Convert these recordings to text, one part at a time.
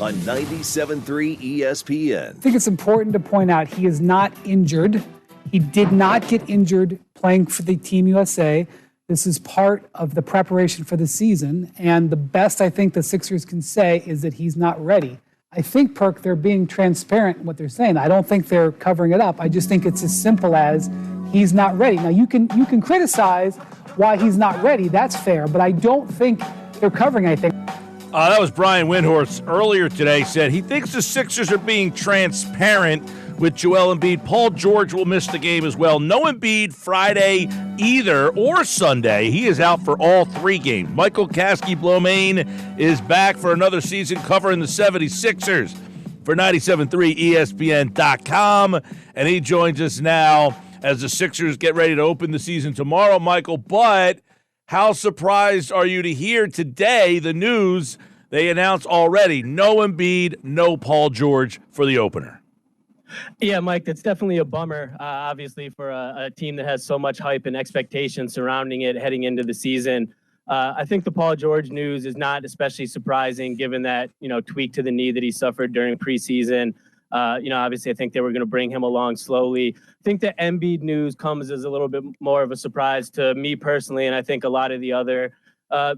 on 97.3 ESPN. I think it's important to point out he is not injured. He did not get injured playing for the Team USA. This is part of the preparation for the season. And the best I think the Sixers can say is that he's not ready. I think, Perk, they're being transparent in what they're saying. I don't think they're covering it up. I just think it's as simple as he's not ready. Now, you can criticize why he's not ready. That's fair. But I don't think they're covering anything. That was Brian Windhorst earlier today, said he thinks the Sixers are being transparent with Joel Embiid. Paul George will miss the game as well. No Embiid Friday either or Sunday. He is out for all three games. Michael Kaskey-Blomain is back for another season covering the 76ers for 97.3 ESPN.com. And he joins us now as the Sixers get ready to open the season tomorrow, Michael. But how surprised are you to hear today the news they announced already? No Embiid, no Paul George for the opener. Yeah, Mike, that's definitely a bummer, obviously, for a team that has so much hype and expectation surrounding it heading into the season. I think the Paul George news is not especially surprising given that, tweak to the knee that he suffered during preseason. Obviously, I think they were going to bring him along slowly. I think the Embiid news comes as a little bit more of a surprise to me personally, and I think a lot of the other,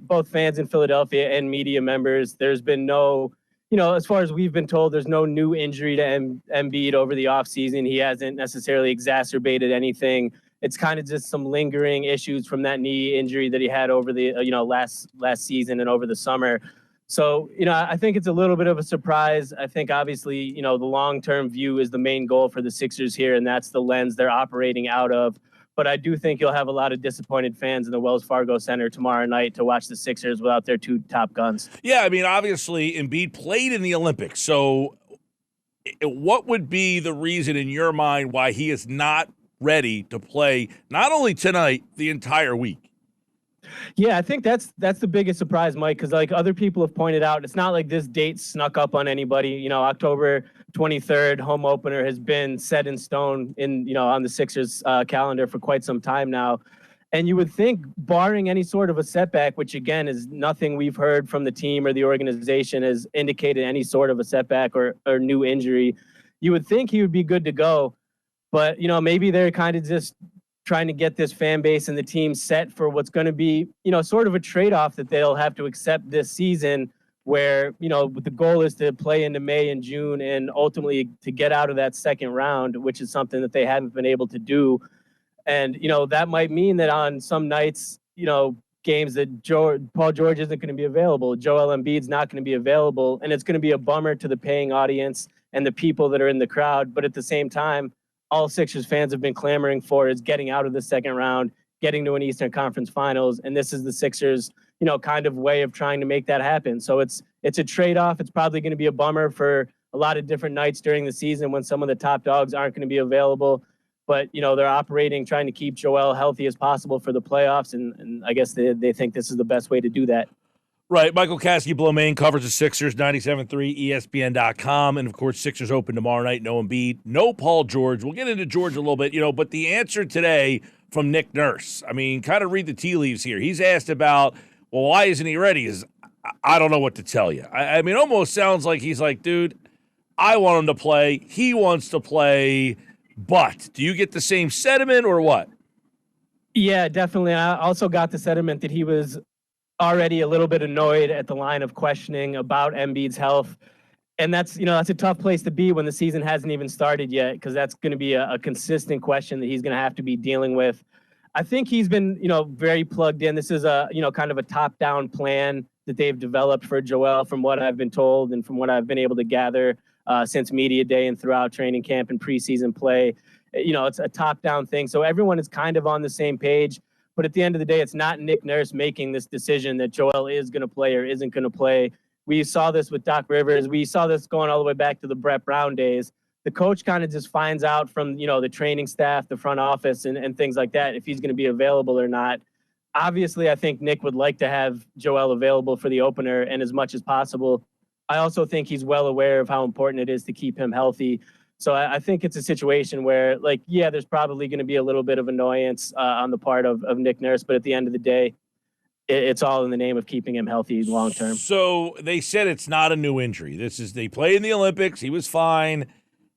both fans in Philadelphia and media members. There's been no, as far as we've been told, there's no new injury to Embiid over the offseason. He hasn't necessarily exacerbated anything. It's kind of just some lingering issues from that knee injury that he had over the, last season and over the summer. So, I think it's a little bit of a surprise. I think, obviously, the long-term view is the main goal for the Sixers here, and that's the lens they're operating out of. But I do think you'll have a lot of disappointed fans in the Wells Fargo Center tomorrow night to watch the Sixers without their two top guns. Yeah, I mean, obviously, Embiid played in the Olympics. So what would be the reason in your mind why he is not ready to play not only tonight, the entire week? Yeah, I think that's the biggest surprise, Mike, because like other people have pointed out, it's not like this date snuck up on anybody. October 23rd home opener has been set in stone on the Sixers calendar for quite some time now. And you would think, barring any sort of a setback, which again is nothing we've heard from the team or the organization has indicated any sort of a setback or new injury, you would think he would be good to go. But, maybe they're kind of just trying to get this fan base and the team set for what's going to be, sort of a trade-off that they'll have to accept this season where, the goal is to play into May and June and ultimately to get out of that second round, which is something that they haven't been able to do. And, that might mean that on some nights, games that Paul George isn't going to be available, Joel Embiid's not going to be available, and it's going to be a bummer to the paying audience and the people that are in the crowd. But at the same time, all Sixers fans have been clamoring for is getting out of the second round, getting to an Eastern Conference Finals, and this is the Sixers, kind of way of trying to make that happen. So it's a trade-off. It's probably going to be a bummer for a lot of different nights during the season when some of the top dogs aren't going to be available. But, they're operating, trying to keep Joel healthy as possible for the playoffs, and I guess they think this is the best way to do that. Right. Michael Kaskey-Blomain covers the Sixers, 97.3 ESPN.com. And, of course, Sixers open tomorrow night. No Embiid, no Paul George. We'll get into George a little bit, but the answer today from Nick Nurse, I mean, kind of read the tea leaves here. He's asked about, well, why isn't he ready? I don't know what to tell you. I mean, almost sounds like he's like, dude, I want him to play. He wants to play. But do you get the same sentiment or what? Yeah, definitely. I also got the sentiment that he was already a little bit annoyed at the line of questioning about Embiid's health. And that's a tough place to be when the season hasn't even started yet, because that's going to be a consistent question that he's going to have to be dealing with. I think he's been, very plugged in. This is a, kind of a top-down plan that they've developed for Joel, from what I've been told and from what I've been able to gather since media day and throughout training camp and preseason play. It's a top-down thing. So everyone is kind of on the same page. But at the end of the day, it's not Nick Nurse making this decision that Joel is going to play or isn't going to play. We saw this with Doc Rivers. We saw this going all the way back to the Brett Brown days. The coach kind of just finds out from, the training staff, the front office, and things like that, if he's going to be available or not. Obviously, I think Nick would like to have Joel available for the opener and as much as possible. I also think he's well aware of how important it is to keep him healthy. So I think it's a situation where, there's probably going to be a little bit of annoyance on the part of Nick Nurse. But at the end of the day, it's all in the name of keeping him healthy long term. So they said it's not a new injury. They played in the Olympics. He was fine.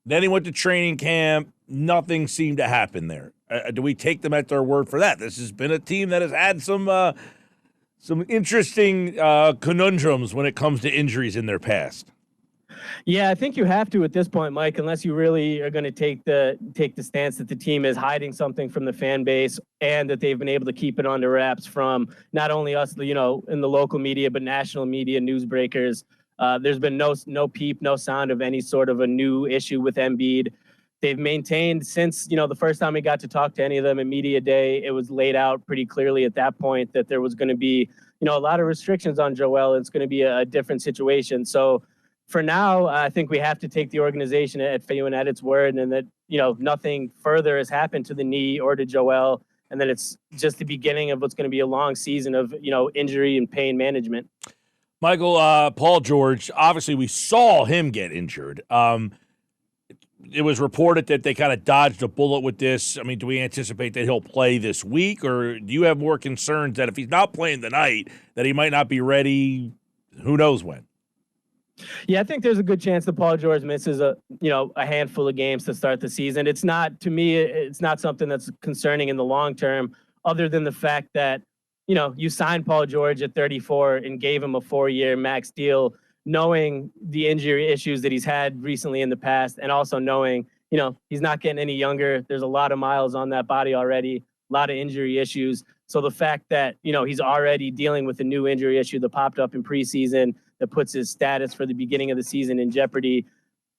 Then he went to training camp. Nothing seemed to happen there. Do we take them at their word for that? This has been a team that has had some interesting conundrums when it comes to injuries in their past. Yeah, I think you have to at this point, Mike, unless you really are going to take the stance that the team is hiding something from the fan base and that they've been able to keep it under wraps from not only us, in the local media, but national media, newsbreakers. There's been no peep, no sound of any sort of a new issue with Embiid. They've maintained since, the first time we got to talk to any of them in media day, it was laid out pretty clearly at that point that there was going to be, a lot of restrictions on Joel. It's going to be a different situation. So for now, I think we have to take the organization at FAU and at its word, and that, nothing further has happened to the knee or to Joel, and that it's just the beginning of what's going to be a long season of, injury and pain management. Michael, Paul George, obviously we saw him get injured. It was reported that they kind of dodged a bullet with this. I mean, do we anticipate that he'll play this week, or do you have more concerns that if he's not playing tonight, that he might not be ready, who knows when? Yeah, I think there's a good chance that Paul George misses a handful of games to start the season. It's not something that's concerning in the long term, other than the fact that, you signed Paul George at 34 and gave him a 4-year max deal, knowing the injury issues that he's had recently in the past, and also knowing, he's not getting any younger. There's a lot of miles on that body already, a lot of injury issues. So the fact that, he's already dealing with a new injury issue that popped up in preseason that puts his status for the beginning of the season in jeopardy,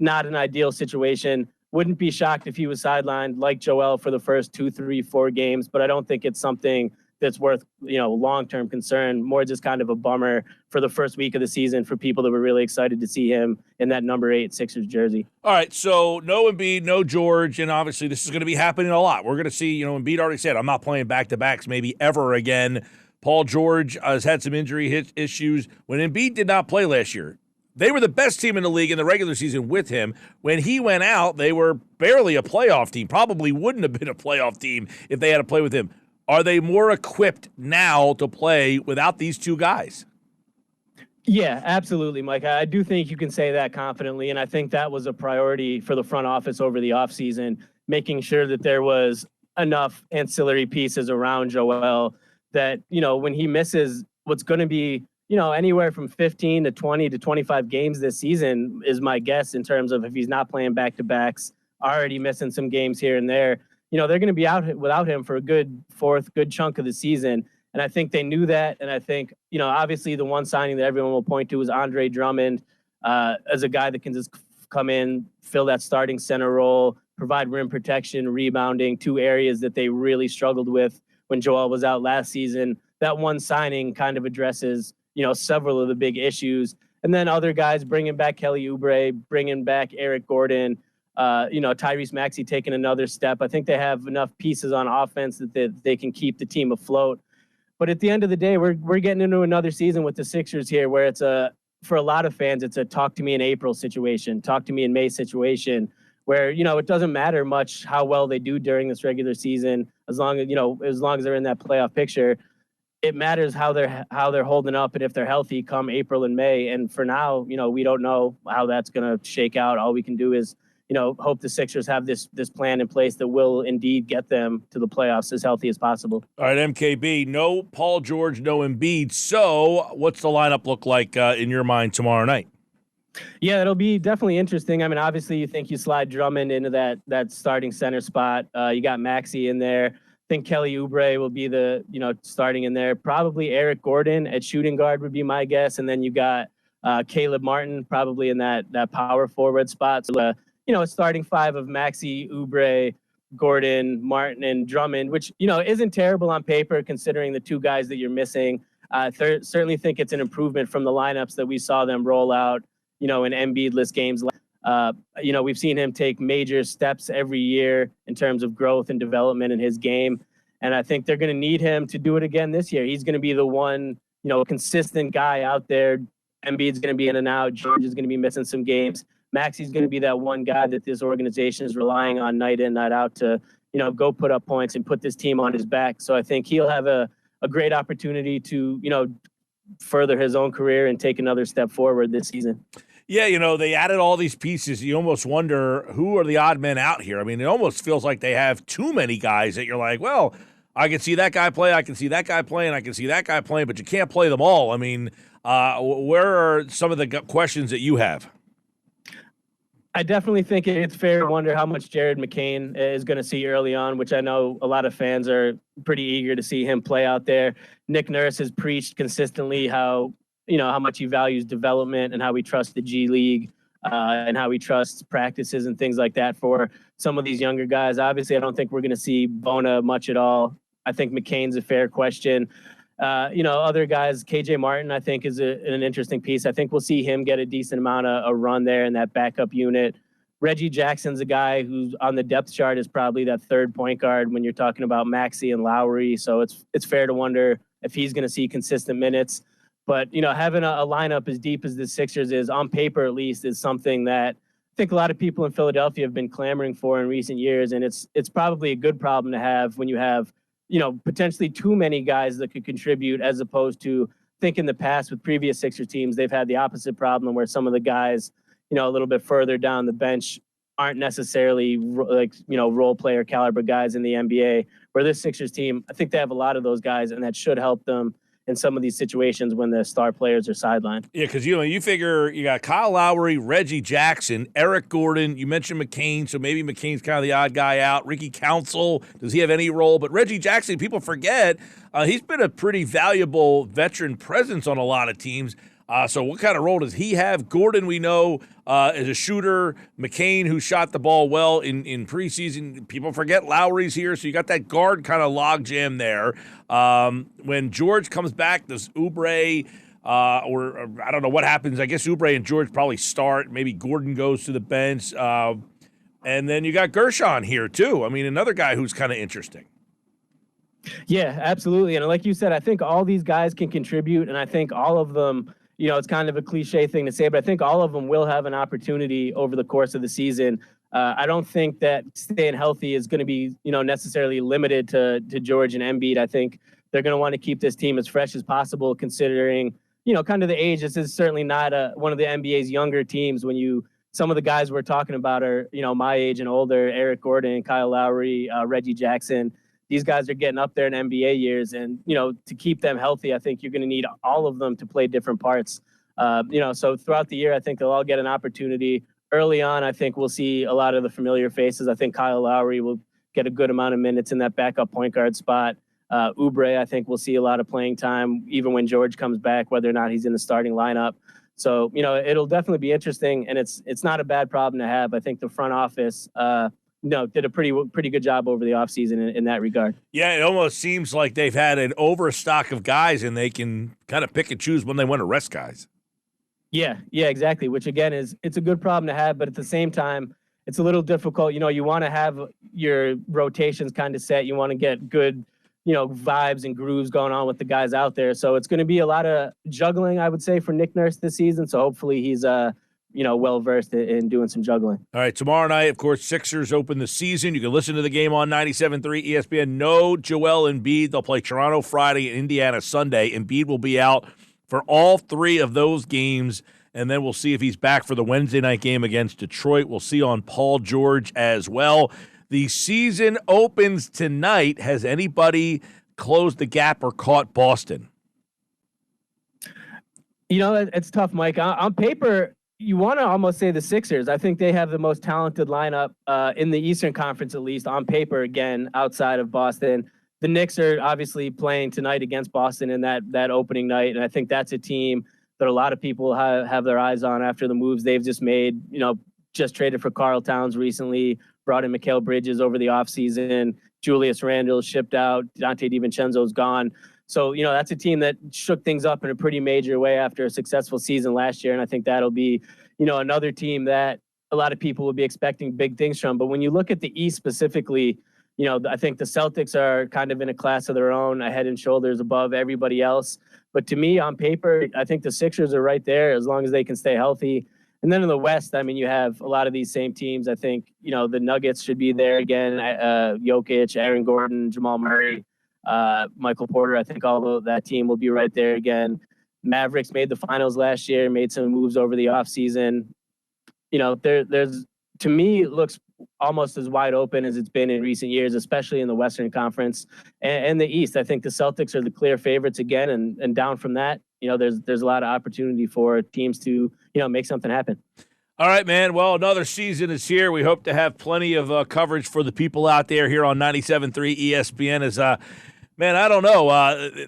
not an ideal situation. Wouldn't be shocked if he was sidelined like Joel for the first 2, 3, 4 games, but I don't think it's something that's worth, long-term concern, more just kind of a bummer for the first week of the season for people that were really excited to see him in that number 8 Sixers jersey. All right, so no Embiid, no George, and obviously this is going to be happening a lot. We're going to see, Embiid already said, I'm not playing back-to-backs maybe ever again. Paul George has had some injury issues. When Embiid did not play last year, they were the best team in the league in the regular season with him. When he went out, they were barely a playoff team, probably wouldn't have been a playoff team if they had to play with him. Are they more equipped now to play without these two guys? Yeah, absolutely, Mike. I do think you can say that confidently, and I think that was a priority for the front office over the offseason, making sure that there was enough ancillary pieces around Joel that, when he misses what's going to be, anywhere from 15 to 20 to 25 games this season is my guess, in terms of if he's not playing back-to-backs, already missing some games here and there. They're going to be out without him for a good chunk of the season. And I think they knew that. And I think, obviously the one signing that everyone will point to is Andre Drummond as a guy that can just come in, fill that starting center role, provide rim protection, rebounding, 2 areas that they really struggled with when Joel was out last season. That one signing kind of addresses, several of the big issues. And then other guys, bringing back Kelly Oubre, bringing back Eric Gordon, Tyrese Maxey taking another step. I think they have enough pieces on offense that they can keep the team afloat. But at the end of the day, we're getting into another season with the Sixers here, where for a lot of fans, it's a talk to me in April situation, talk to me in May situation, where, it doesn't matter much how well they do during this regular season, as long as they're in that playoff picture. It matters how they're holding up and if they're healthy come April and May. And for now, we don't know how that's going to shake out. All we can do is, hope the Sixers have this plan in place that will indeed get them to the playoffs as healthy as possible. All right, MKB, no Paul George, no Embiid. So what's the lineup look like in your mind tomorrow night? Yeah, it'll be definitely interesting. I mean, obviously you think you slide Drummond into that starting center spot. You got Maxey in there. I think Kelly Oubre will be the, starting in there. Probably Eric Gordon at shooting guard would be my guess. And then you got Caleb Martin probably in that power forward spot. So, a starting 5 of Maxey, Oubre, Gordon, Martin, and Drummond, which, isn't terrible on paper considering the 2 guys that you're missing. Certainly think it's an improvement from the lineups that we saw them roll out, in Embiid-less games. We've seen him take major steps every year in terms of growth and development in his game. And I think they're going to need him to do it again this year. He's going to be the one, consistent guy out there. Embiid's going to be in and out. George is going to be missing some games. Maxey's going to be that one guy that this organization is relying on night in, night out to, go put up points and put this team on his back. So I think he'll have a a great opportunity to, further his own career and take another step forward this season. Yeah, they added all these pieces. You almost wonder who are the odd men out here. I mean, it almost feels like they have too many guys that you're like, well, I can see that guy play, I can see that guy play, and I can see that guy playing, but you can't play them all. I mean, where are some of the questions that you have? I definitely think it's fair to wonder how much Jared McCain is going to see early on, which I know a lot of fans are pretty eager to see him play out there. Nick Nurse has preached consistently how much he values development and how he trusts the G League and how he trusts practices and things like that for some of these younger guys. Obviously, I don't think we're going to see Bona much at all. I think McCain's a fair question. Other guys, KJ Martin, I think is an interesting piece. I think we'll see him get a decent amount of a run there in that backup unit. Reggie Jackson's a guy who's on the depth chart is probably that third point guard when you're talking about Maxey and Lowry. So it's fair to wonder if he's going to see consistent minutes. But, having a lineup as deep as the Sixers is, on paper at least, is something that I think a lot of people in Philadelphia have been clamoring for in recent years. And it's probably a good problem to have when you have potentially too many guys that could contribute, as opposed to think in the past with previous Sixer teams, they've had the opposite problem where some of the guys, a little bit further down the bench aren't necessarily role player caliber guys in the NBA, where this Sixers team, I think they have a lot of those guys, and that should help them in some of these situations when the star players are sidelined. Yeah, because, you figure you got Kyle Lowry, Reggie Jackson, Eric Gordon. You mentioned McCain, so maybe McCain's kind of the odd guy out. Ricky Council, does he have any role? But Reggie Jackson, people forget, he's been a pretty valuable veteran presence on a lot of teams. So what kind of role does he have? Gordon, we know, is a shooter. McCain, who shot the ball well in preseason. People forget Lowry's here, so you got that guard kind of logjam there. When George comes back, does Oubre or I don't know what happens. I guess Oubre and George probably start. Maybe Gordon goes to the bench. And then you got Gershon here, too. I mean, another guy who's kind of interesting. Yeah, absolutely. And like you said, I think all these guys can contribute, and I think all of them – it's kind of a cliche thing to say, but I think all of them will have an opportunity over the course of the season. I don't think that staying healthy is going to be, necessarily limited to George and Embiid. I think they're going to want to keep this team as fresh as possible, considering, kind of the age. This is certainly not one of the NBA's younger teams. When some of the guys we're talking about are, my age and older: Eric Gordon, Kyle Lowry, Reggie Jackson. These guys are getting up there in NBA years, and, to keep them healthy, I think you're going to need all of them to play different parts. So throughout the year, I think they'll all get an opportunity. Early on, I think we'll see a lot of the familiar faces. I think Kyle Lowry will get a good amount of minutes in that backup point guard spot. Oubre, I think we'll see a lot of playing time, even when George comes back, whether or not he's in the starting lineup. So, it'll definitely be interesting, and it's not a bad problem to have. I think the front office, did a pretty good job over the offseason in that regard. Yeah, it almost seems like they've had an overstock of guys, and they can kind of pick and choose when they want to rest guys. Yeah, exactly, which, again, it's a good problem to have, but at the same time, it's a little difficult. You want to have your rotations kind of set. You want to get good, vibes and grooves going on with the guys out there. So it's going to be a lot of juggling, I would say, for Nick Nurse this season. So hopefully he's well-versed in doing some juggling. All right, tomorrow night, of course, Sixers open the season. You can listen to the game on 97.3 ESPN. No Joel Embiid. They'll play Toronto Friday and Indiana Sunday. Embiid will be out for all three of those games, and then we'll see if he's back for the Wednesday night game against Detroit. We'll see on Paul George as well. The season opens tonight. Has anybody closed the gap or caught Boston? It's tough, Mike. On paper, you want to almost say the Sixers. I think they have the most talented lineup in the Eastern Conference, at least on paper, again, outside of Boston. The Knicks are obviously playing tonight against Boston in that opening night, and I think that's a team that a lot of people have their eyes on after the moves they've just made. Just traded for Karl Towns recently, brought in Mikal Bridges over the offseason. Julius Randle shipped out. Dante DiVincenzo's gone. So, that's a team that shook things up in a pretty major way after a successful season last year. And I think that'll be, another team that a lot of people will be expecting big things from. But when you look at the East specifically, I think the Celtics are kind of in a class of their own, a head and shoulders above everybody else. But to me, on paper, I think the Sixers are right there as long as they can stay healthy. And then in the West, you have a lot of these same teams. I think, the Nuggets should be there again. Jokic, Aaron Gordon, Jamal Murray. Michael Porter. I think all of that team will be right there again. Mavericks made the finals last year, made some moves over the offseason. There's to me, it looks almost as wide open as it's been in recent years, especially in the Western Conference and the East. I think the Celtics are the clear favorites again, and down from that, there's a lot of opportunity for teams to, make something happen. All right, man. Well, another season is here. We hope to have plenty of coverage for the people out there here on 97.3 ESPN. Man, I don't know.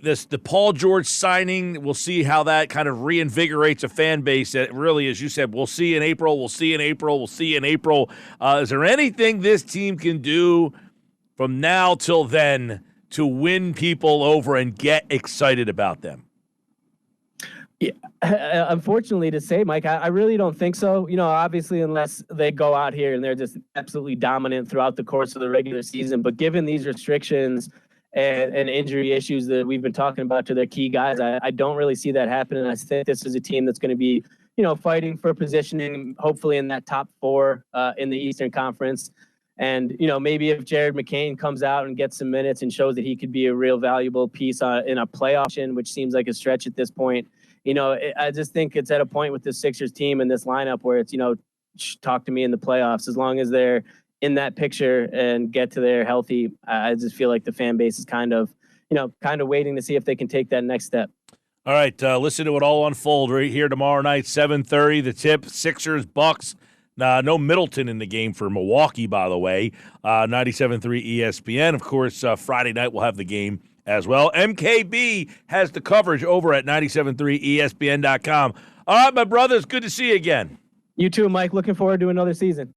The Paul George signing, we'll see how that kind of reinvigorates a fan base that really, as you said, we'll see in April. We'll see in April. We'll see in April. Is there anything this team can do from now till then to win people over and get excited about them? Yeah, unfortunately to say, Mike, I really don't think so. Obviously, unless they go out here and they're just absolutely dominant throughout the course of the regular season. But given these restrictions and injury issues that we've been talking about to their key guys, I don't really see that happening. I think this is a team that's going to be, fighting for positioning, hopefully in that top 4 in the Eastern Conference. And, maybe if Jared McCain comes out and gets some minutes and shows that he could be a real valuable piece in a playoff option, which seems like a stretch at this point. I just think it's at a point with the Sixers team and this lineup where it's, talk to me in the playoffs. As long as they're in that picture and get to there healthy, I just feel like the fan base is kind of waiting to see if they can take that next step. All right, listen to it all unfold right here tomorrow night, 7:30. The tip: Sixers, Bucks. No Middleton in the game for Milwaukee, by the way. 97.3 ESPN. Of course, Friday night we'll have the game as well. MKB has the coverage over at 97.3ESPN.com. All right, my brother, it's good to see you again. You too, Mike. Looking forward to another season.